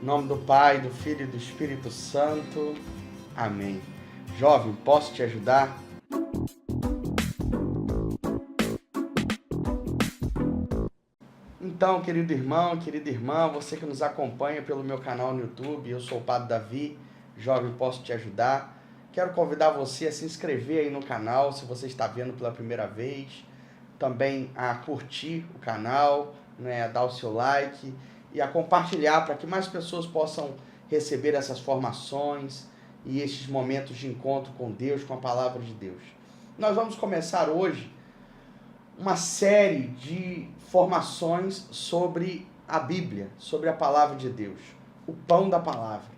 Em nome do Pai, do Filho e do Espírito Santo. Amém. Jovem, posso te ajudar? Então, querido irmão, querida irmã, você que nos acompanha pelo meu canal no YouTube, eu sou o Padre Davi, Jovem, posso te ajudar? Quero convidar você a se inscrever aí no canal, se você está vendo pela primeira vez, também a curtir o canal, né, a dar o seu like e a compartilhar para que mais pessoas possam receber essas formações e estes momentos de encontro com Deus, com a Palavra de Deus. Nós vamos começar hoje uma série de formações sobre a Bíblia, sobre a Palavra de Deus, o pão da Palavra.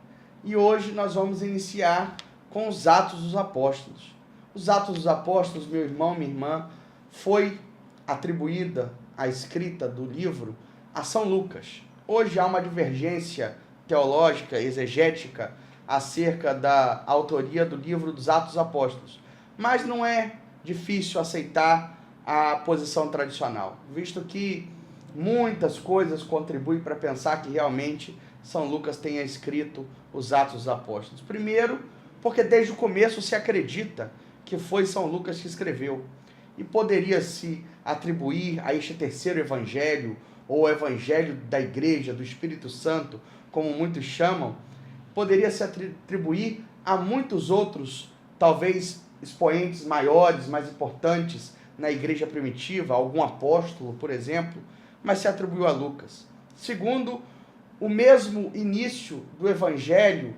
E hoje nós vamos iniciar com os Atos dos Apóstolos. Os Atos dos Apóstolos, meu irmão, minha irmã, foi atribuída a escrita do livro a São Lucas. Hoje há uma divergência teológica, exegética, acerca da autoria do livro dos Atos dos Apóstolos. Mas não é difícil aceitar a posição tradicional, visto que muitas coisas contribuem para pensar que realmente São Lucas tenha escrito os Atos dos Apóstolos. Primeiro, porque desde o começo se acredita que foi São Lucas que escreveu, e poderia se atribuir a este terceiro evangelho, ou evangelho da igreja, do Espírito Santo, como muitos chamam, poderia se atribuir a muitos outros, talvez expoentes maiores, mais importantes na igreja primitiva, algum apóstolo, por exemplo, mas se atribuiu a Lucas. Segundo, o mesmo início do evangelho,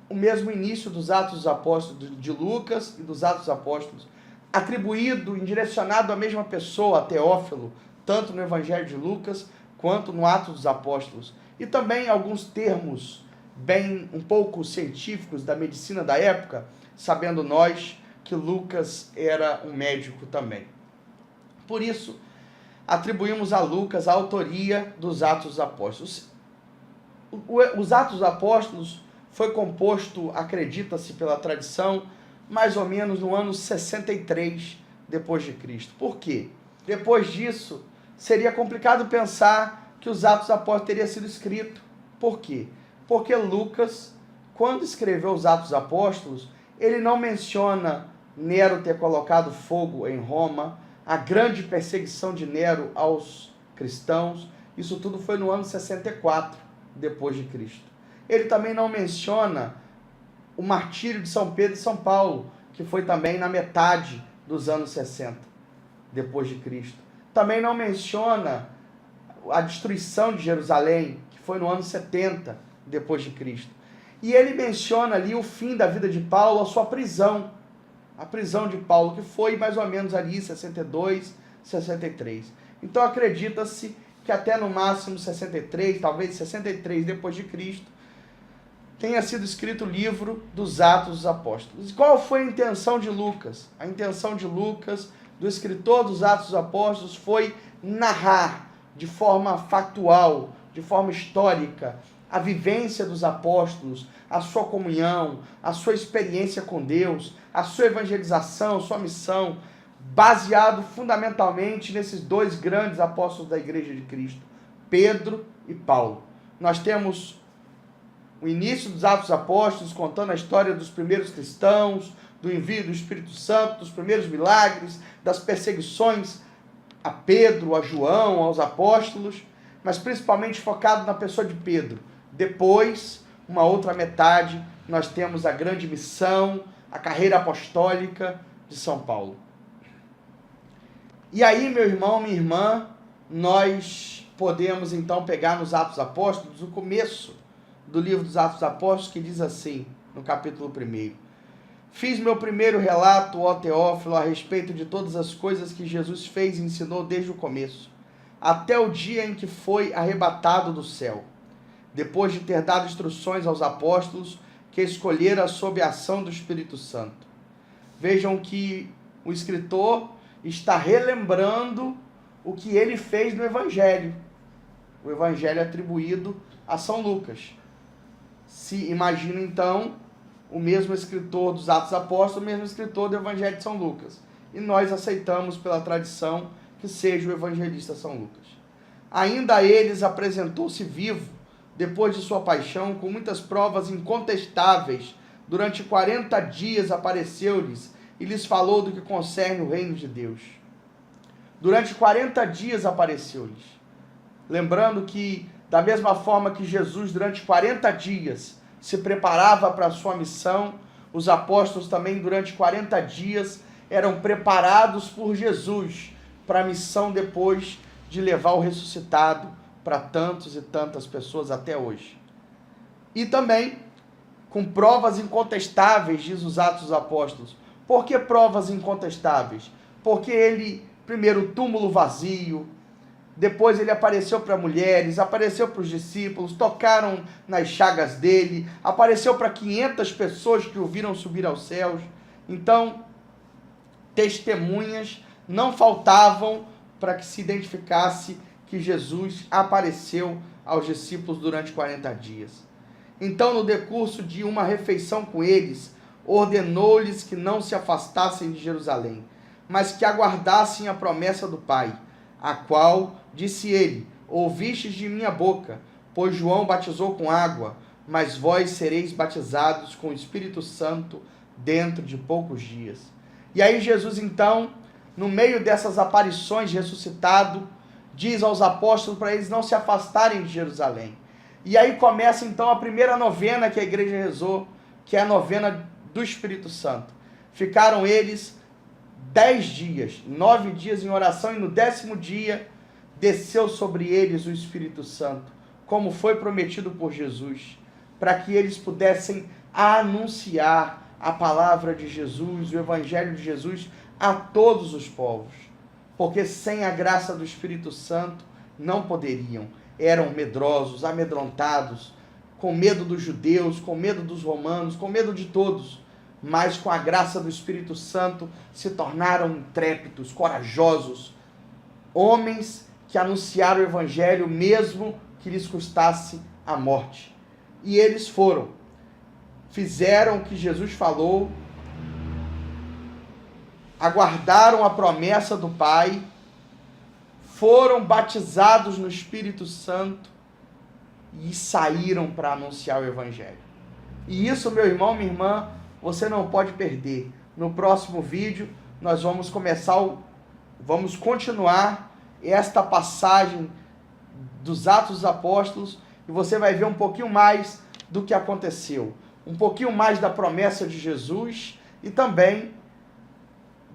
o mesmo início dos Atos dos Apóstolos de Lucas e dos Atos dos Apóstolos, atribuído, indirecionado à mesma pessoa, a Teófilo, tanto no Evangelho de Lucas quanto no Atos dos Apóstolos. E também alguns termos bem um pouco científicos da medicina da época, sabendo nós que Lucas era um médico também. Por isso, atribuímos a Lucas a autoria dos Atos dos Apóstolos. Os Atos dos Apóstolos foi composto, acredita-se pela tradição, mais ou menos no ano 63 depois de Cristo. Por quê? Depois disso, seria complicado pensar que os Atos dos Apóstolos teria sido escrito. Por quê? Porque Lucas, quando escreveu os Atos dos Apóstolos, ele não menciona Nero ter colocado fogo em Roma, a grande perseguição de Nero aos cristãos. Isso tudo foi no ano 64 depois de Cristo. Ele também não menciona o martírio de São Pedro e São Paulo, que foi também na metade dos anos 60 depois de Cristo. Também não menciona a destruição de Jerusalém, que foi no ano 70 depois de Cristo. E ele menciona ali o fim da vida de Paulo, a sua prisão. A prisão de Paulo, que foi mais ou menos ali 62, 63. Então acredita-se que até no máximo 63, talvez 63 depois de Cristo, tenha sido escrito o livro dos Atos dos Apóstolos. E qual foi a intenção de Lucas? A intenção de Lucas, do escritor dos Atos dos Apóstolos, foi narrar de forma factual, de forma histórica, a vivência dos apóstolos, a sua comunhão, a sua experiência com Deus, a sua evangelização, sua missão, baseado fundamentalmente nesses dois grandes apóstolos da Igreja de Cristo, Pedro e Paulo. Nós temos o início dos Atos dos Apóstolos, contando a história dos primeiros cristãos, do envio do Espírito Santo, dos primeiros milagres, das perseguições a Pedro, a João, aos apóstolos, mas principalmente focado na pessoa de Pedro. Depois, uma outra metade, nós temos a grande missão, a carreira apostólica de São Paulo. E aí, meu irmão, minha irmã, nós podemos então pegar nos Atos dos Apóstolos o começo do livro dos Atos dos Apóstolos, que diz assim, no capítulo 1: Fiz meu primeiro relato, ó Teófilo, a respeito de todas as coisas que Jesus fez e ensinou desde o começo, até o dia em que foi arrebatado do céu, depois de ter dado instruções aos apóstolos que escolhera sob a ação do Espírito Santo. Vejam que o escritor está relembrando o que ele fez no Evangelho. O Evangelho atribuído a São Lucas. Se imagina então o mesmo escritor dos Atos Apóstolos, o mesmo escritor do Evangelho de São Lucas. E nós aceitamos pela tradição que seja o evangelista São Lucas. Ainda a eles apresentou-se vivo, depois de sua paixão, com muitas provas incontestáveis, durante 40 dias apareceu-lhes e lhes falou do que concerne o reino de Deus. Durante 40 dias apareceu-lhes. Lembrando que, da mesma forma que Jesus, durante 40 dias, se preparava para a sua missão, os apóstolos também, durante 40 dias, eram preparados por Jesus para a missão depois de levar o ressuscitado para tantos e tantas pessoas até hoje. E também com provas incontestáveis, diz os Atos dos Apóstolos. Por que provas incontestáveis? Porque ele, primeiro, o túmulo vazio, depois ele apareceu para mulheres, apareceu para os discípulos, tocaram nas chagas dele, apareceu para 500 pessoas que o viram subir aos céus. Então, testemunhas não faltavam para que se identificasse que Jesus apareceu aos discípulos durante 40 dias. Então, no decurso de uma refeição com eles, ordenou-lhes que não se afastassem de Jerusalém, mas que aguardassem a promessa do Pai, a qual, disse ele, ouvistes de minha boca, pois João batizou com água, mas vós sereis batizados com o Espírito Santo dentro de poucos dias. E aí Jesus, então, no meio dessas aparições, ressuscitado, diz aos apóstolos para eles não se afastarem de Jerusalém. E aí começa então a primeira novena que a igreja rezou, que é a novena do Espírito Santo. Ficaram eles 10 dias, 9 dias em oração, e no 10º dia desceu sobre eles o Espírito Santo, como foi prometido por Jesus, para que eles pudessem anunciar a palavra de Jesus, o Evangelho de Jesus, a todos os povos, porque sem a graça do Espírito Santo não poderiam, eram medrosos, amedrontados, com medo dos judeus, com medo dos romanos, com medo de todos, mas com a graça do Espírito Santo se tornaram intrépidos, corajosos, homens que anunciaram o Evangelho mesmo que lhes custasse a morte. E eles foram, fizeram o que Jesus falou, aguardaram a promessa do Pai, foram batizados no Espírito Santo e saíram para anunciar o Evangelho. E isso, meu irmão, minha irmã, você não pode perder. No próximo vídeo, nós vamos continuar esta passagem dos Atos dos Apóstolos e você vai ver um pouquinho mais do que aconteceu. Um pouquinho mais da promessa de Jesus e também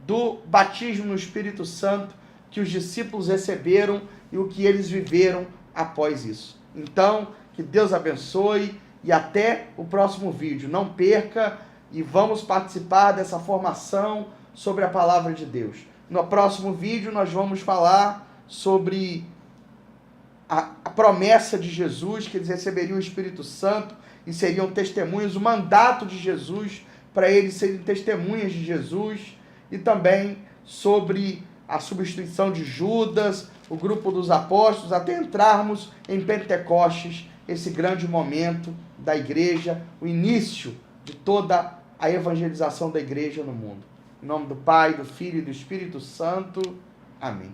do batismo no Espírito Santo que os discípulos receberam e o que eles viveram após isso. Então, que Deus abençoe e até o próximo vídeo. Não perca e vamos participar dessa formação sobre a palavra de Deus. No próximo vídeo nós vamos falar sobre a promessa de Jesus, que eles receberiam o Espírito Santo e seriam testemunhas, o mandato de Jesus para eles serem testemunhas de Jesus, e também sobre a substituição de Judas, o grupo dos apóstolos, até entrarmos em Pentecostes, esse grande momento da igreja, o início de toda a evangelização da igreja no mundo. Em nome do Pai, do Filho e do Espírito Santo. Amém.